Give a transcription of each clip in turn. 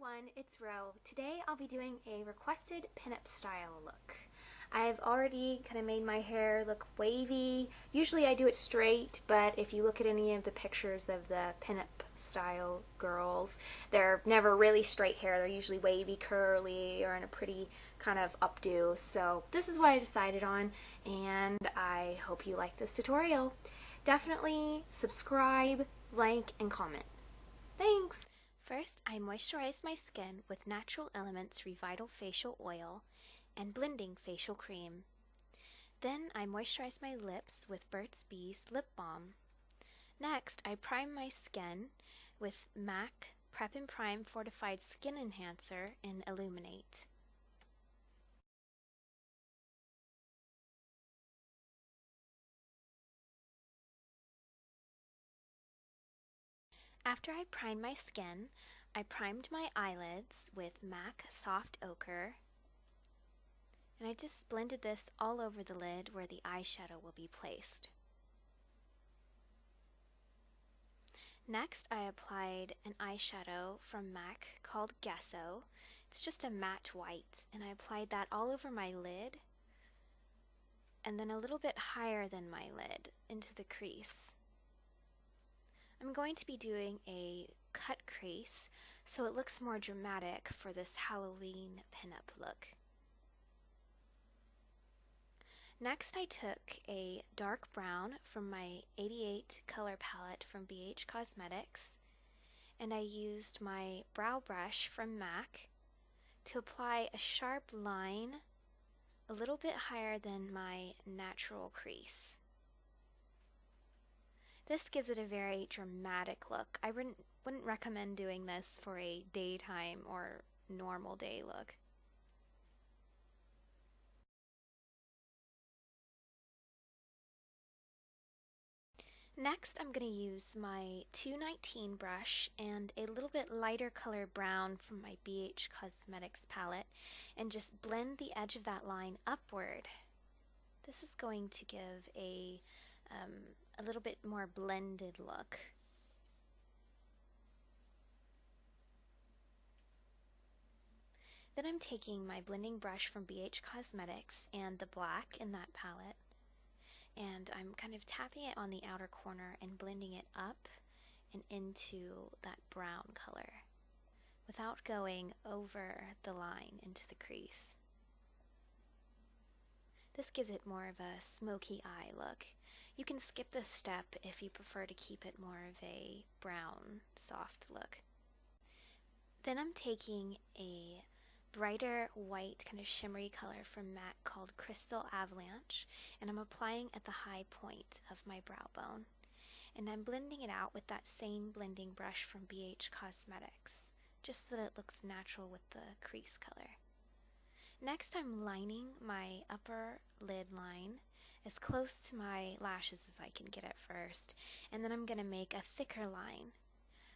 everyone, it's Ro. Today I'll be doing a requested pinup style look. I've already kind of made my hair look wavy. Usually I do it straight, but if you look at any of the pictures of the pinup style girls, they're never really straight hair. They're usually wavy, curly, or in a pretty kind of updo. So this is what I decided on, and I hope you like this tutorial. Definitely subscribe, like, and comment. Thanks! First, I moisturize my skin with Natural Elements Revital Facial Oil and Blending Facial Cream. Then I moisturize my lips with Burts Bees Lip Balm. Next, I prime my skin with MAC Prep and Prime Fortified Skin Enhancer in Illuminate. After I primed my skin, I primed my eyelids with MAC Soft Ochre, and I just blended this all over the lid where the eyeshadow will be placed. Next, I applied an eyeshadow from MAC called Gesso. It's just a matte white, and I applied that all over my lid, and then a little bit higher than my lid into the crease. I'm going to be doing a cut crease so it looks more dramatic for this Halloween pinup look. Next, I took a dark brown from my 88 color palette from BH Cosmetics, and I used my brow brush from MAC to apply a sharp line a little bit higher than my natural crease. This gives it a very dramatic look. I wouldn't recommend doing this for a daytime or normal day look. Next, I'm going to use my 219 brush and a little bit lighter color brown from my BH Cosmetics palette and just blend the edge of that line upward. This is going to give a little bit more blended look. Then I'm taking my blending brush from BH Cosmetics and the black in that palette, and I'm kind of tapping it on the outer corner and blending it up and into that brown color without going over the line into the crease. This gives it more of a smoky eye look. You can skip this step if you prefer to keep it more of a brown, soft look. Then I'm taking a brighter white, kind of shimmery color from MAC called Crystal Avalanche, and I'm applying at the high point of my brow bone. And I'm blending it out with that same blending brush from BH Cosmetics, just so that it looks natural with the crease color. Next, I'm lining my upper lid line as close to my lashes as I can get at first, and then I'm going to make a thicker line.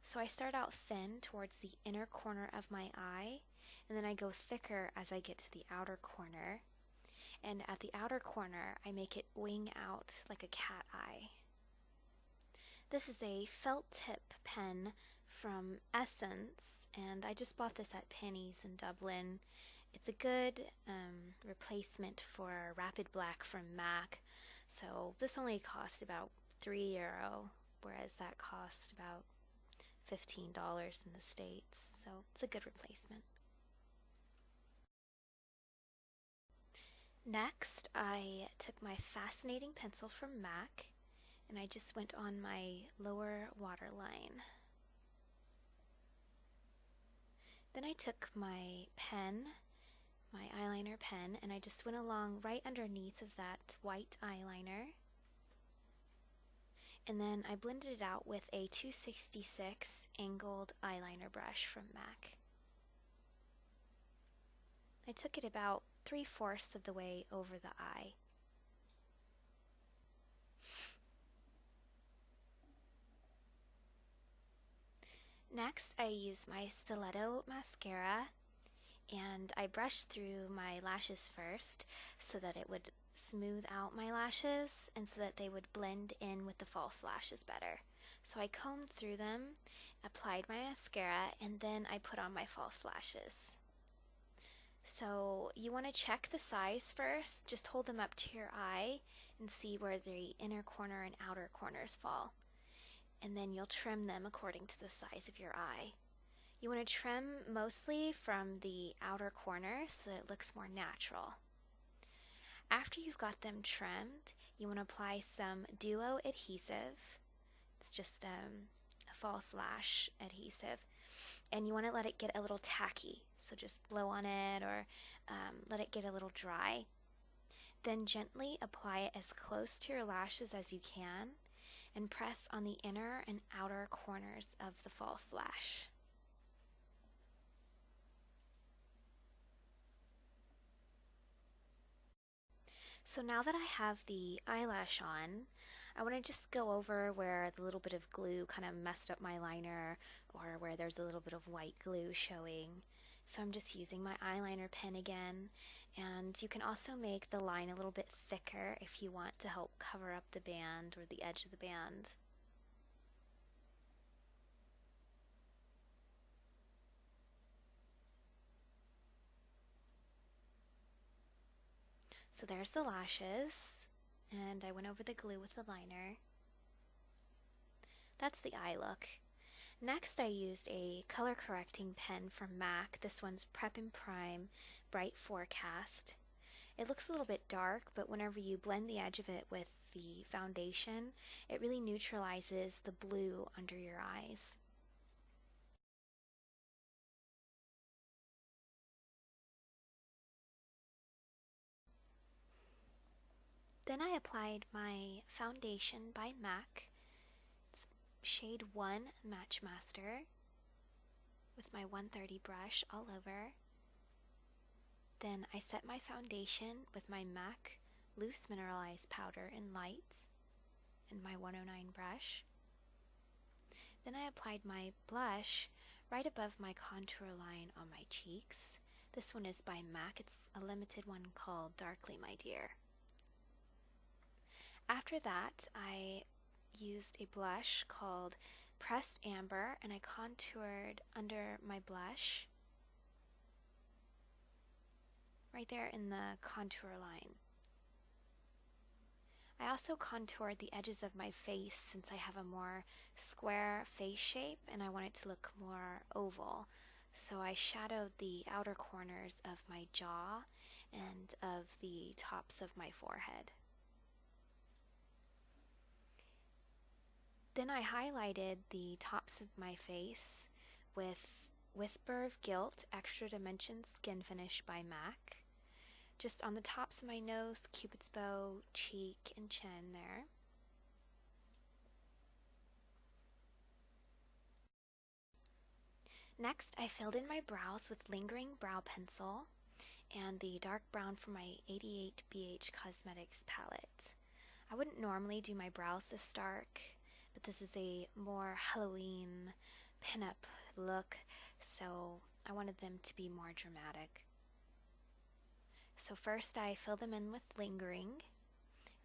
So I start out thin towards the inner corner of my eye, and then I go thicker as I get to the outer corner, and at the outer corner I make it wing out like a cat eye. This is a felt tip pen from Essence, and I just bought this at Penny's in Dublin. It's a good replacement for Rapid Black from MAC, so this only cost about €3, whereas that cost about $15 in the States, so it's a good replacement. Next, I took my Fascinating pencil from MAC, and I just went on my lower waterline. Then I took my pen, my eyeliner pen, and I just went along right underneath of that white eyeliner, and then I blended it out with a 266 angled eyeliner brush from MAC. I took it about 3/4 of the way over the eye. Next, I used my Stiletto mascara, and I brushed through my lashes first so that it would smooth out my lashes and so that they would blend in with the false lashes better. So I combed through them, applied my mascara, and then I put on my false lashes. So you want to check the size first. Just hold them up to your eye and see where the inner corner and outer corners fall. And then you'll trim them according to the size of your eye. You want to trim mostly from the outer corner so that it looks more natural. After you've got them trimmed, you want to apply some duo adhesive. It's just a false lash adhesive. And you want to let it get a little tacky. So just blow on it or let it get a little dry. Then gently apply it as close to your lashes as you can and press on the inner and outer corners of the false lash. So now that I have the eyelash on, I want to just go over where the little bit of glue kind of messed up my liner or where there's a little bit of white glue showing. So I'm just using my eyeliner pen again, and you can also make the line a little bit thicker if you want to help cover up the band or the edge of the band. So there's the lashes, and I went over the glue with the liner. That's the eye look. Next I used a color correcting pen from MAC. This one's Prep and Prime Bright Forcast. It looks a little bit dark, but whenever you blend the edge of it with the foundation, it really neutralizes the blue under your eyes. Then I applied my foundation by MAC. It's shade 1 Matchmaster with my 130 brush all over. Then I set my foundation with my MAC Loose Mineralize powder in light and my 109 brush. Then I applied my blush right above my contour line on my cheeks. This one is by MAC. It's a limited one called Darkly My Dear. After that, I used a blush called Pressed Amber, and I contoured under my blush right there in the contour line. I also contoured the edges of my face since I have a more square face shape and I want it to look more oval. So I shadowed the outer corners of my jaw and of the tops of my forehead. Then I highlighted the tops of my face with Whisper of Guilt Extra Dimension Skin Finish by MAC. Just on the tops of my nose, cupid's bow, cheek, and chin there. Next, I filled in my brows with Lingering Brow Pencil and the dark brown from my 88BH Cosmetics palette. I wouldn't normally do my brows this dark, but this is a more Halloween pinup look, so I wanted them to be more dramatic. So first I fill them in with Lingering,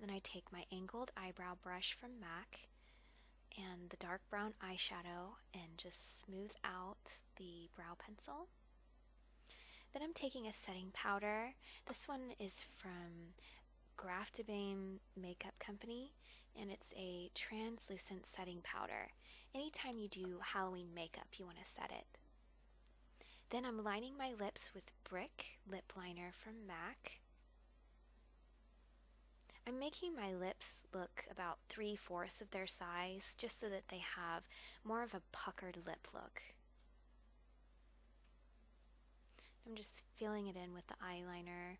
then I take my angled eyebrow brush from MAC and the dark brown eyeshadow and just smooth out the brow pencil. Then I'm taking a setting powder. This one is from Graftobian Makeup Company, and it's a translucent setting powder. Anytime you do Halloween makeup, you want to set it. Then I'm lining my lips with Brick Lip Liner from MAC. I'm making my lips look about 3/4 of their size, just so that they have more of a puckered lip look. I'm just filling it in with the eyeliner.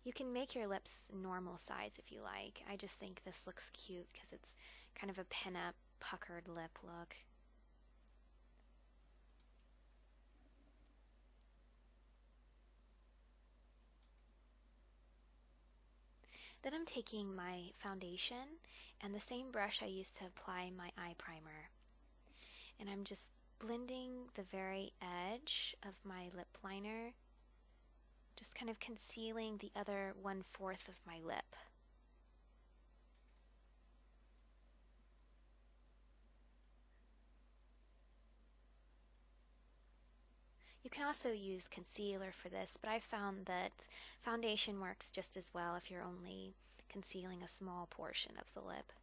You can make your lips normal size if you like. I just think this looks cute because it's kind of a pin-up, puckered lip look. Then I'm taking my foundation and the same brush I used to apply my eye primer. And I'm just blending the very edge of my lip liner, just kind of concealing the other 1/4 of my lip. You can also use concealer for this, but I found that foundation works just as well if you're only concealing a small portion of the lip.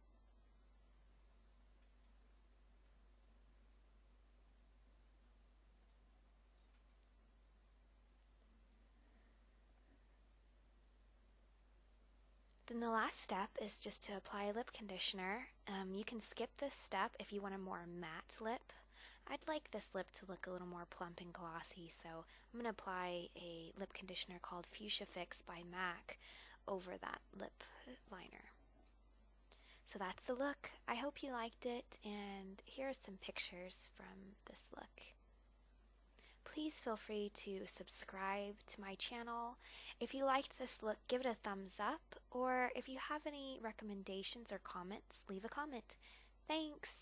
Then the last step is just to apply lip conditioner. You can skip this step if you want a more matte lip. I'd like this lip to look a little more plump and glossy, so I'm going to apply a lip conditioner called Fuchsia Fix by MAC over that lip liner. So that's the look. I hope you liked it, and here are some pictures from this look. Please feel free to subscribe to my channel. If you liked this look, give it a thumbs up, or if you have any recommendations or comments, leave a comment. Thanks!